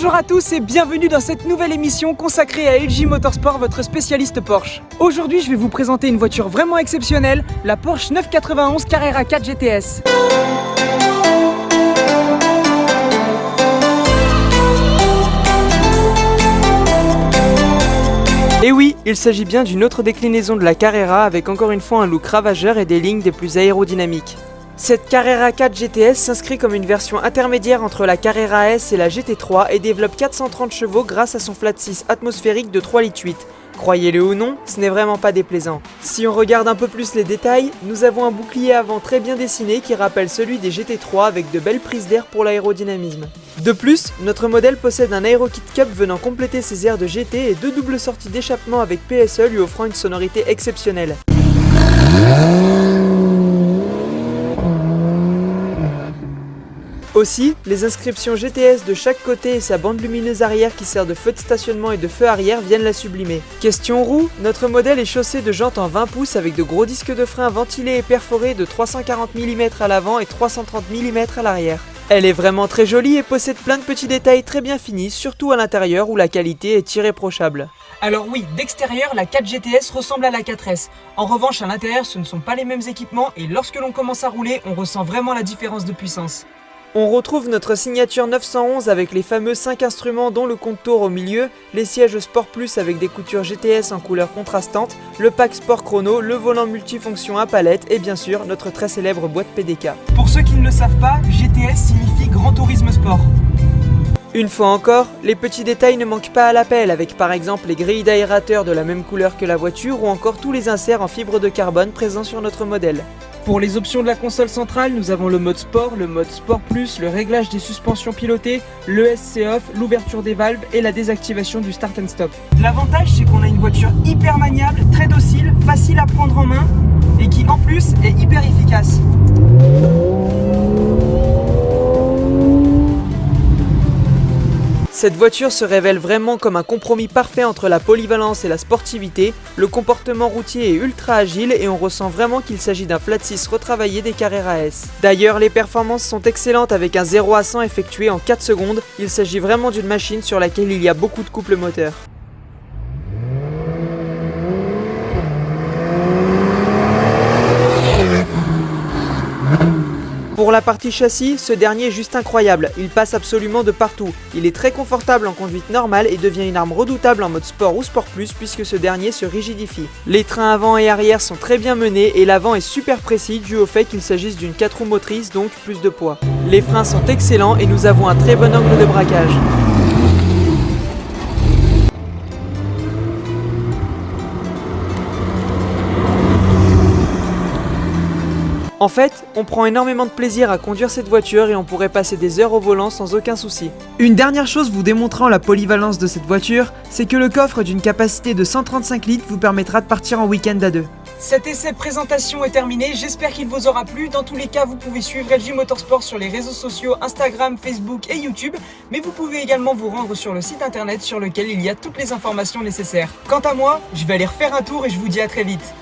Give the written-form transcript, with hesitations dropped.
Bonjour à tous et bienvenue dans cette nouvelle émission consacrée à LG Motorsport, votre spécialiste Porsche. Aujourd'hui, je vais vous présenter une voiture vraiment exceptionnelle, la Porsche 991 Carrera 4 GTS. Et oui, il s'agit bien d'une autre déclinaison de la Carrera avec encore une fois un look ravageur et des lignes des plus aérodynamiques. Cette Carrera 4 GTS s'inscrit comme une version intermédiaire entre la Carrera S et la GT3 et développe 430 chevaux grâce à son flat 6 atmosphérique de 3,8 litres. Croyez-le ou non, ce n'est vraiment pas déplaisant. Si on regarde un peu plus les détails, nous avons un bouclier avant très bien dessiné qui rappelle celui des GT3 avec de belles prises d'air pour l'aérodynamisme. De plus, notre modèle possède un Aero-Kit Cup venant compléter ses airs de GT et deux doubles sorties d'échappement avec PSE lui offrant une sonorité exceptionnelle. Aussi, les inscriptions GTS de chaque côté et sa bande lumineuse arrière qui sert de feu de stationnement et de feu arrière viennent la sublimer. Question roue, notre modèle est chaussé de jantes en 20 pouces avec de gros disques de frein ventilés et perforés de 340 mm à l'avant et 330 mm à l'arrière. Elle est vraiment très jolie et possède plein de petits détails très bien finis, surtout à l'intérieur où la qualité est irréprochable. Alors oui, d'extérieur, la 4 GTS ressemble à la 4S. En revanche, à l'intérieur, ce ne sont pas les mêmes équipements et lorsque l'on commence à rouler, on ressent vraiment la différence de puissance. On retrouve notre signature 911 avec les fameux 5 instruments dont le compte-tour au milieu, les sièges Sport Plus avec des coutures GTS en couleurs contrastantes, le pack Sport Chrono, le volant multifonction à palette et bien sûr notre très célèbre boîte PDK. Pour ceux qui ne le savent pas, GTS signifie Grand Tourisme Sport. Une fois encore, les petits détails ne manquent pas à l'appel avec par exemple les grilles d'aérateurs de la même couleur que la voiture ou encore tous les inserts en fibre de carbone présents sur notre modèle. Pour les options de la console centrale, nous avons le mode sport, le mode sport plus, le réglage des suspensions pilotées, le SC off, l'ouverture des valves et la désactivation du start and stop. L'avantage c'est qu'on a une voiture hyper maniable, très docile, facile à prendre en main et qui en plus est hyper efficace. Cette voiture se révèle vraiment comme un compromis parfait entre la polyvalence et la sportivité, le comportement routier est ultra agile et on ressent vraiment qu'il s'agit d'un flat 6 retravaillé des Carrera S. D'ailleurs, les performances sont excellentes avec un 0 à 100 effectué en 4 secondes, il s'agit vraiment d'une machine sur laquelle il y a beaucoup de couple moteur. Pour la partie châssis, ce dernier est juste incroyable, il passe absolument de partout. Il est très confortable en conduite normale et devient une arme redoutable en mode sport ou sport plus puisque ce dernier se rigidifie. Les trains avant et arrière sont très bien menés et l'avant est super précis dû au fait qu'il s'agisse d'une 4 roues motrices donc plus de poids. Les freins sont excellents et nous avons un très bon angle de braquage. En fait, on prend énormément de plaisir à conduire cette voiture et on pourrait passer des heures au volant sans aucun souci. Une dernière chose vous démontrant la polyvalence de cette voiture, c'est que le coffre d'une capacité de 135 litres vous permettra de partir en week-end à deux. Cet essai de présentation est terminé, j'espère qu'il vous aura plu. Dans tous les cas, vous pouvez suivre LG Motorsport sur les réseaux sociaux Instagram, Facebook et YouTube, mais vous pouvez également vous rendre sur le site internet sur lequel il y a toutes les informations nécessaires. Quant à moi, je vais aller refaire un tour et je vous dis à très vite.